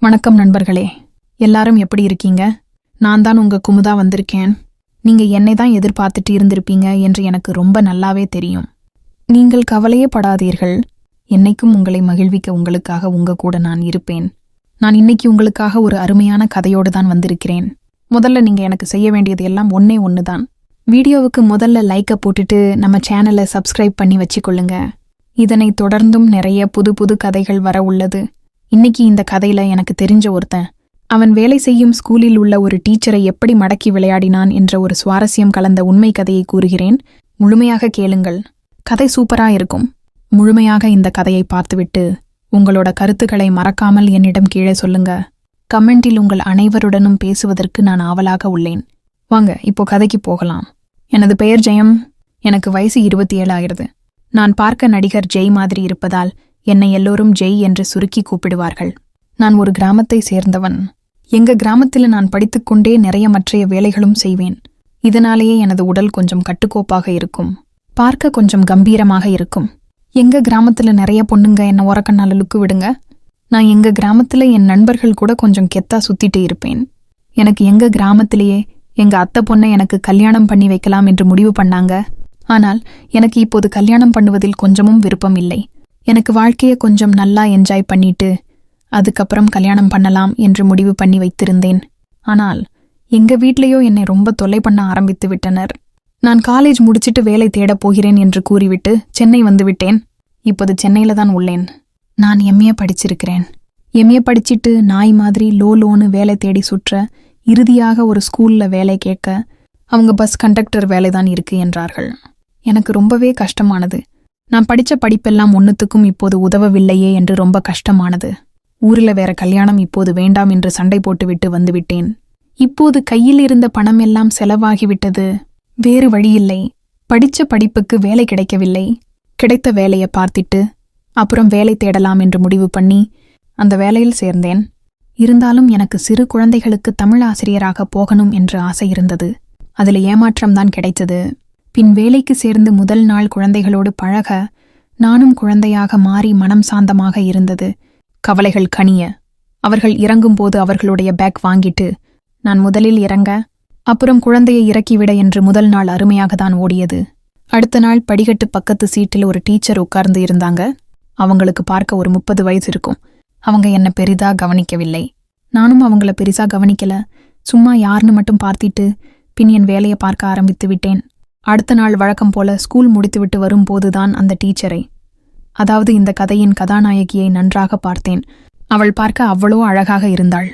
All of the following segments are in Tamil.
வணக்கம் நண்பர்களே, எல்லாரும் எப்படி இருக்கீங்க? நான் தான் உங்க குமுதா வந்திருக்கேன். நீங்க என்னை தான் எதிர்பார்த்துட்டு இருந்திருப்பீங்க என்று எனக்கு ரொம்ப நல்லாவே தெரியும். நீங்கள் கவலையே படாதீர்கள். என்னைக்கும் உங்களை மகிழ்விக்க உங்களுக்காக உங்க கூட நான் இருப்பேன். நான் இன்னைக்கு உங்களுக்காக ஒரு அருமையான கதையோடு தான் வந்திருக்கிறேன். முதல்ல நீங்க எனக்கு செய்ய வேண்டியது எல்லாம் ஒண்ணு தான். வீடியோவுக்கு முதல்ல லைக்கை போட்டுட்டு நம்ம சேனலை சப்ஸ்கிரைப் பண்ணி வச்சுக்கொள்ளுங்க. இதனை தொடர்ந்தும் நிறைய புது கதைகள் வர உள்ளது. இன்னைக்கு இந்த கதையில எனக்கு தெரிஞ்ச ஒருத்தன் அவன் வேலை செய்யும் ஸ்கூலில் உள்ள ஒரு டீச்சரை எப்படி மடக்கி விளையாடினான் என்ற ஒரு சுவாரஸ்யம் கலந்த உண்மை கதையை கூறுகிறேன். முழுமையாக கேளுங்கள். கதை சூப்பரா இருக்கும். முழுமையாக இந்த கதையை பார்த்துவிட்டு உங்களோட கருத்துக்களை மறக்காமல் என்னிடம் கீழே சொல்லுங்க. கமெண்டில் உங்கள் அனைவருடனும் பேசுவதற்கு நான் ஆவலாக உள்ளேன். வாங்க இப்போ கதைக்கு போகலாம். எனது பெயர் ஜெயம். எனக்கு வயசு 27 ஆகிறது. நான் பார்க்க நடிகர் ஜெய் மாதிரி இருப்பதால் என்னை எல்லோரும் ஜெய் என்று சுருக்கி கூப்பிடுவார்கள். நான் ஒரு கிராமத்தை சேர்ந்தவன். எங்க கிராமத்தில் நான் படித்துக்கொண்டே நிறைய மற்றைய வேலைகளும் செய்வேன். இதனாலேயே எனது உடல் கொஞ்சம் கட்டுக்கோப்பாக இருக்கும். பார்க்க கொஞ்சம் கம்பீரமாக இருக்கும். எங்க கிராமத்துல நிறைய பொண்ணுங்க என்ன ஓரக்கண்ணால லுக்கு விடுங்க. நான் எங்க கிராமத்துல என் நண்பர்கள் கூட கொஞ்சம் கெத்தா சுத்திட்டு இருப்பேன். எனக்கு எங்க கிராமத்திலேயே எங்க அத்தை பொண்ணை எனக்கு கல்யாணம் பண்ணி வைக்கலாம் என்று முடிவு பண்ணாங்க. ஆனால் எனக்கு இப்போது கல்யாணம் பண்ணுவதில் கொஞ்சமும் விருப்பம் இல்லை. எனக்கு வாழ்க்கையை கொஞ்சம் நல்லா என்ஜாய் பண்ணிட்டு அதுக்கப்புறம் கல்யாணம் பண்ணலாம் என்று முடிவு பண்ணி வைத்திருந்தேன். ஆனால் எங்க வீட்லேயோ என்னை ரொம்ப தொல்லை பண்ண ஆரம்பித்து விட்டனர். நான் காலேஜ் முடிச்சிட்டு வேலை தேடப் போகிறேன் என்று கூறிவிட்டு சென்னை வந்துவிட்டேன். இப்போது சென்னையில தான் உள்ளேன். நான் எம்ஏ படிச்சிருக்கிறேன். எம்ஏ படிச்சிட்டு நாய் மாதிரி லோன்னு வேலை தேடி சுற்ற இறுதியாக ஒரு ஸ்கூல்ல வேலை கேட்க அவங்க பஸ் கண்டக்டர் வேலைதான் இருக்கு என்றார்கள். எனக்கு ரொம்பவே கஷ்டமானது. நான் படிச்ச படிப்பெல்லாம் ஒன்னுத்துக்கும் இப்போது உதவவில்லையே என்று ரொம்ப கஷ்டமானது. ஊரில் வேற கல்யாணம் இப்போது வேண்டாம் என்று சண்டை போட்டுவிட்டு வந்துவிட்டேன். இப்போது கையில் இருந்த பணம் எல்லாம் செலவாகிவிட்டது. வேறு வழியில்லை. படிச்ச படிப்புக்கு வேலை கிடைக்கவில்லை. கிடைத்த வேலையை பார்த்திட்டு அப்புறம் வேலை தேடலாம் என்று முடிவு பண்ணி அந்த வேலையில் சேர்ந்தேன். இருந்தாலும் எனக்கு சிறு குழந்தைகளுக்கு தமிழ் ஆசிரியராக போகணும் என்று ஆசை இருந்தது. அதில் ஏமாற்றம்தான் கிடைத்தது. பின் வேலைக்கு சேர்ந்து முதல் நாள் குழந்தைகளோடு பழக நானும் குழந்தையாக மாறி மனம் சாந்தமாக இருந்தது. கவலைகள் கனிய அவர்கள் இறங்கும்போது அவர்களுடைய பேக் வாங்கிட்டு நான் முதலில் இறங்க அப்புறம் குழந்தையை இறக்கிவிட என்று முதல் நாள் அருமையாக தான் ஓடியது. அடுத்த நாள் படிக்கட்டு பக்கத்து சீட்டில் ஒரு டீச்சர் உட்கார்ந்து இருந்தாங்க. அவங்களுக்கு பார்க்க ஒரு 30 வயசு இருக்கும். அவங்க என்ன பெரிதா கவனிக்கவில்லை. நானும் அவங்கள பெரிசா கவனிக்கல. சும்மா யாருன்னு மட்டும் பார்த்திட்டு பின் என் வேலையை பார்க்க ஆரம்பித்து விட்டேன். அடுத்த நாள் வழக்கம் போல ஸ்கூல் முடித்துவிட்டு வரும்போதுதான் அந்த டீச்சரை, அதாவது இந்த கதையின் கதாநாயகியை நன்றாக பார்த்தேன். அவள் பார்க்க அவ்வளோ அழகாக இருந்தாள்.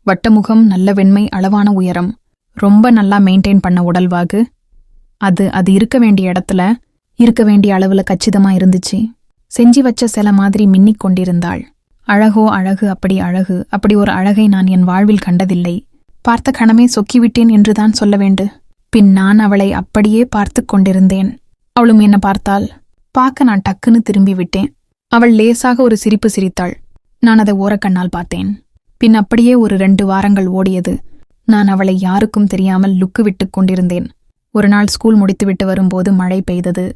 வட்டமுகம், நல்ல வெண்மை, அளவான உயரம், ரொம்ப நல்லா மெயின்டைன் பண்ண உடல்வாகு. அது இருக்க வேண்டிய இடத்துல இருக்க வேண்டிய அளவுல கச்சிதமா இருந்துச்சு. செஞ்சி வச்ச சில மாதிரி மின்னிக் கொண்டிருந்தாள். அழகோ அழகு, அப்படி ஒரு அழகை நான் என் வாழ்வில் கண்டதில்லை. பார்த்த கணமே சொக்கிவிட்டேன் என்றுதான் சொல்ல வேண்டு. பின் நான் அவளை அப்படியே பார்த்து கொண்டிருந்தேன். அவளும் என்ன பார்த்தாள். பார்க்க நான் டக்குன்னு திரும்பி விட்டேன். அவள் லேசாக ஒரு சிரிப்பு சிரித்தாள். நான் அதை ஓரக்கண்ணால் பார்த்தேன். பின் அப்படியே ஒரு 2 வாரங்கள் ஓடியது. நான் அவளை யாருக்கும் தெரியாமல் லுக்கு விட்டு கொண்டிருந்தேன். ஒரு நாள் ஸ்கூல் முடித்துவிட்டு வரும்போது மழை பெய்தது.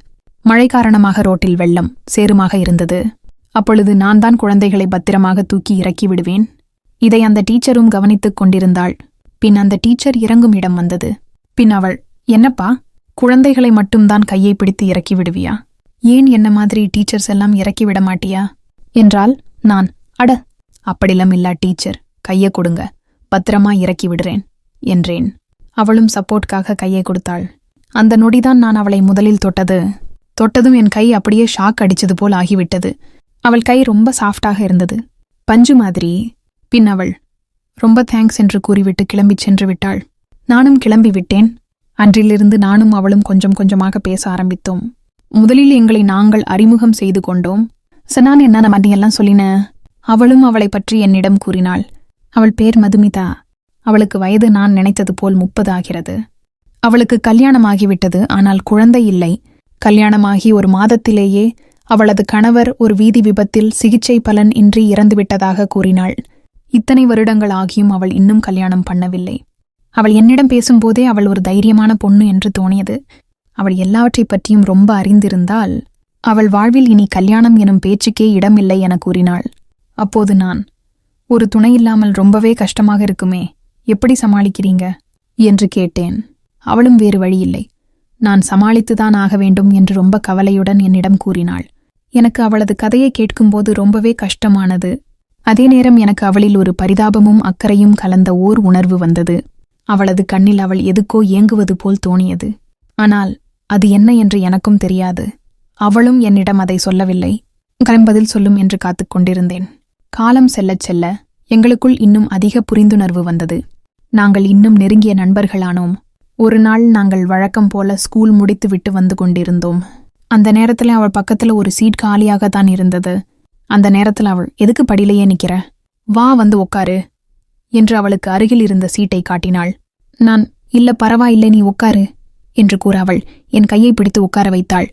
மழை காரணமாக ரோட்டில் வெள்ளம் சேருமாக இருந்தது. அப்பொழுது நான் தான் குழந்தைகளை பத்திரமாக தூக்கி இறக்கி விடுவேன். இதை அந்த டீச்சரும் கவனித்துக் கொண்டிருந்தாள். பின் அந்த டீச்சர் இறங்கும் இடம் வந்தது. பின் அவள், என்னப்பா, குழந்தைகளை மட்டும்தான் கையை பிடித்து இறக்கி விடுவியா? ஏன் என்ன மாதிரி டீச்சர்ஸ் எல்லாம் இறக்கி விட மாட்டியா என்றால் நான், அட அப்படிலாம் இல்லா டீச்சர், கையை கொடுங்க, பத்திரமா இறக்கி விடுறேன் என்றேன். அவளும் சப்போர்ட்காக கையை கொடுத்தாள். அந்த நொடிதான் நான் அவளை முதலில் தொட்டதும் என் கை அப்படியே ஷாக் அடிச்சது போல் ஆகிவிட்டது. அவள் கை ரொம்ப சாஃப்டாக இருந்தது, பஞ்சு மாதிரி. பின் அவள் ரொம்ப தேங்க்ஸ் என்று கூறிவிட்டு கிளம்பிச் சென்று விட்டாள். நானும் கிளம்பி விட்டேன். அன்றிலிருந்து நானும் அவளும் கொஞ்சம் கொஞ்சமாக பேச ஆரம்பித்தோம். முதலில் எங்களை நாங்கள் அறிமுகம் செய்து கொண்டோம். நான் என்ன மதியெல்லாம் சொல்லின. அவளும் அவளை பற்றி என்னிடம் கூறினாள். அவள் பேர் மதுமிதா. அவளுக்கு வயது நான் நினைத்தது போல் 30 ஆகிறது. அவளுக்கு கல்யாணமாகிவிட்டது. ஆனால் குழந்தை இல்லை. கல்யாணமாகி ஒரு மாதத்திலேயே அவளது கணவர் ஒரு வீதி விபத்தில் சிகிச்சை பலன் இன்றி இறந்துவிட்டதாக கூறினாள். இத்தனை வருடங்கள் ஆகியும் அவள் இன்னும் கல்யாணம் பண்ணவில்லை. அவள் என்னிடம் பேசும்போதே அவள் ஒரு தைரியமான பொண்ணு என்று தோணியது. அவள் எல்லாவற்றை பற்றியும் ரொம்ப அறிந்திருந்தால் அவள் வாழ்வில் இனி கல்யாணம் எனும் பேச்சுக்கே இடமில்லை என கூறினாள். அப்போது நான், ஒரு துணை இல்லாமல் ரொம்பவே கஷ்டமாக இருக்குமே, எப்படி சமாளிக்கிறீங்க என்று கேட்டேன். அவளும் வேறு வழியில்லை, நான் சமாளித்துதான் ஆக வேண்டும் என்று ரொம்ப கவலையுடன் என்னிடம் கூறினாள். எனக்கு அவளது கதையை கேட்கும்போது ரொம்பவே கஷ்டமானது. அதே நேரம் எனக்கு அவளில் ஒரு பரிதாபமும் அக்கறையும் கலந்த ஓர் உணர்வு வந்தது. அவளது கண்ணில் அவள் எதுக்கோ ஏங்குவது போல் தோணியது. ஆனால் அது என்ன என்று எனக்கும் தெரியாது. அவளும் என்னிடம் அதை சொல்லவில்லை. பதில் சொல்லும் என்று காத்துக் கொண்டிருந்தேன். காலம் செல்லச் செல்ல எங்களுக்குள் இன்னும் அதிக புரிந்துணர்வு வந்தது. நாங்கள் இன்னும் நெருங்கிய நண்பர்களானோம். ஒரு நாள் நாங்கள் வழக்கம் போல ஸ்கூல் முடித்து விட்டு வந்து கொண்டிருந்தோம். அந்த நேரத்தில் அவள் பக்கத்துல ஒரு சீட் காலியாகத்தான் இருந்தது. அந்த நேரத்தில் அவள், எதுக்கு படியிலேயே நிக்கிற, வா வந்து உட்காரு என்று அவளுக்கு அருகில் இருந்த சீட்டை காட்டினாள். நான், இல்ல பரவாயில்லை, நீ உட்காரு என்று கூற அவள் என் கையை பிடித்து உட்கார வைத்தாள்.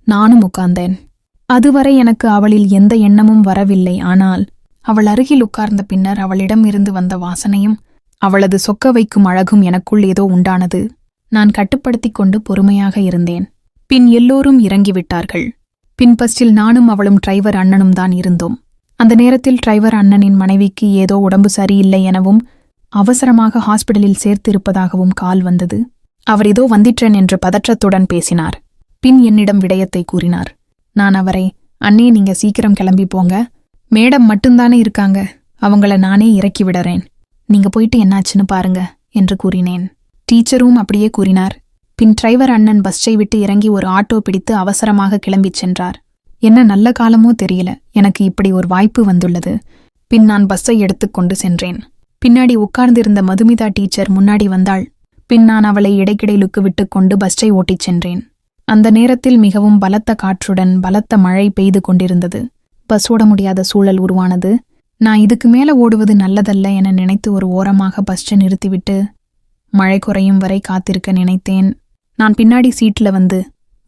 நானும் உட்கார்ந்தேன். அதுவரை எனக்கு அவளில் எந்த எண்ணமும் வரவில்லை. ஆனால் அவள் அருகில் உட்கார்ந்த பின்னர் அவளிடம் இருந்து வந்த வாசனையும் அவளது சொக்க வைக்கும் அழகும் எனக்குள் ஏதோ உண்டானது. நான் கட்டுப்படுத்திக் கொண்டு பொறுமையாக இருந்தேன். பின் எல்லோரும் இறங்கிவிட்டார்கள். பின் பஸ்டில் நானும் அவளும் டிரைவர் அண்ணனும் தான் இருந்தோம். அந்த நேரத்தில் டிரைவர் அண்ணனின் மனைவிக்கு ஏதோ உடம்பு சரியில்லை எனவும் அவசரமாக ஹாஸ்பிடலில் சேர்த்திருப்பதாகவும் கால் வந்தது. அவர் ஏதோ வந்திற்றன் என்று பதற்றத்துடன் பேசினார். பின் என்னிடம் விடயத்தை கூறினார். நான் அவரை, அண்ணே நீங்க சீக்கிரம் கிளம்பி போங்க, மேடம் மட்டும்தானே இருக்காங்க, அவங்கள நானே இறக்கி விடறேன், நீங்க போயிட்டு என்னாச்சுன்னு பாருங்க என்று கூறினேன். டீச்சரும் அப்படியே கூறினார். பின் டிரைவர் அண்ணன் பஸ்ஸை விட்டு இறங்கி ஒரு ஆட்டோ பிடித்து அவசரமாக கிளம்பிச் சென்றார். என்ன நல்ல காலமோ தெரியல, எனக்கு இப்படி ஒரு வாய்ப்பு வந்துள்ளது. பின் நான் பஸ்ஸை எடுத்துக்கொண்டு சென்றேன். பின்னாடி உட்கார்ந்திருந்த மதுமிதா டீச்சர் முன்னாடி வந்தாள். பின் நான் அவளை இடைக்கிடைலுக்கு விட்டுக்கொண்டு பஸ்ஸை ஓட்டிச் சென்றேன். அந்த நேரத்தில் மிகவும் பலத்த காற்றுடன் பலத்த மழை பெய்து கொண்டிருந்தது. பஸ் ஓட முடியாத சூழல் உருவானது. நான் இதுக்கு மேல ஓடுவது நல்லதல்ல என நினைத்து ஒரு ஓரமாக பஸ்ஸை நிறுத்திவிட்டு மழை குறையும் வரை காத்திருக்க நினைத்தேன். நான் பின்னாடி சீட்ல வந்து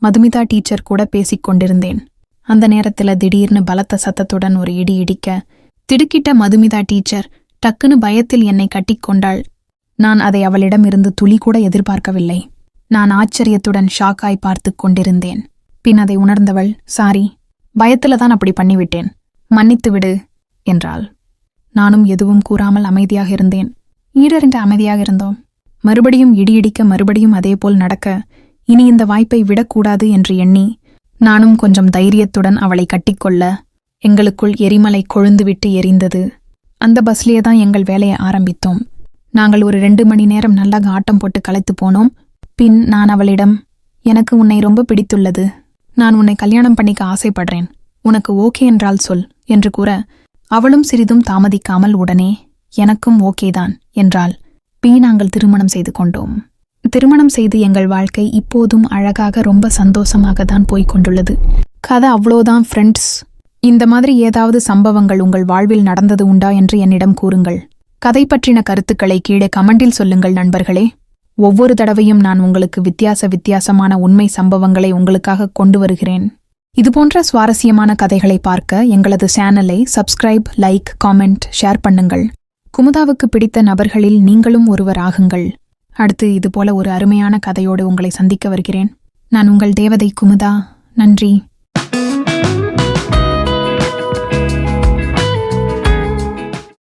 மதுமிதா டீச்சர் கூட பேசிக் கொண்டிருந்தேன். அந்த நேரத்துல திடீர்னு பலத்த சத்தத்துடன் ஒரு இடி இடிக்க திடுக்கிட்ட மதுமிதா டீச்சர் டக்குன்னு பயத்தில் என்னை கட்டிக்கொண்டாள். நான் அதை அவளிடமிருந்து துளி கூட எதிர்பார்க்கவில்லை. நான் ஆச்சரியத்துடன் ஷாக்காய் பார்த்து கொண்டிருந்தேன். பின் அதை உணர்ந்தவள், சாரி, பயத்துலதான் அப்படி பண்ணிவிட்டேன், மன்னித்து விடு என்றாள். நானும் எதுவும் கூறாமல் அமைதியாக இருந்தேன். ஈடறின்ற அமைதியாக இருந்தோம். மறுபடியும் இடியிடிக்க மறுபடியும் அதேபோல் நடக்க இனி இந்த வாய்ப்பை விடக்கூடாது என்று எண்ணி நானும் கொஞ்சம் தைரியத்துடன் அவளை கட்டிக்கொள்ள எங்களுக்குள் எரிமலை கொழுந்துவிட்டு எரிந்தது. அந்த பஸ்லேயே தான் எங்கள் வேலையை ஆரம்பித்தோம். நாங்கள் ஒரு 2 மணி நேரம் நல்லா ஆட்டம் போட்டு களைத்து போனோம். பின் நான் அவளிடம், எனக்கு உன்னை ரொம்ப பிடித்துள்ளது, நான் உன்னை கல்யாணம் பண்ணிக்க ஆசைப்படுறேன், உனக்கு ஓகே என்றால் சொல் என்று கூற அவளும் சிறிதும் தாமதிக்காமல் உடனே எனக்கும் ஓகேதான் என்றாள். பின் நாங்கள் திருமணம் செய்து கொண்டோம். திருமணம் செய்து எங்கள் வாழ்க்கை இப்போதும் அழகாக ரொம்ப சந்தோஷமாக தான் போய்கொண்டுள்ளது. கதை அவ்வளோதான் ஃப்ரெண்ட்ஸ். இந்த மாதிரி ஏதாவது சம்பவங்கள் உங்கள் வாழ்வில் நடந்தது உண்டா என்று என்னிடம் கூறுங்கள். கதை பற்றின கருத்துக்களை கீழே கமெண்டில் சொல்லுங்கள் நண்பர்களே. ஒவ்வொரு தடவையும் நான் உங்களுக்கு வித்தியாசமான உண்மை சம்பவங்களை உங்களுக்காக கொண்டு வருகிறேன். இதுபோன்ற சுவாரஸ்யமான கதைகளை பார்க்க எங்களது சேனலை சப்ஸ்கிரைப், லைக், காமெண்ட், ஷேர் பண்ணுங்கள். குமுதாவுக்கு பிடித்த நபர்களில் நீங்களும் ஒருவர் ஆகுங்கள். அடுத்து இதுபோல ஒரு அருமையான கதையோடு உங்களை சந்திக்க வருகிறேன். நான் உங்கள் தேவதை குமுதா. நன்றி.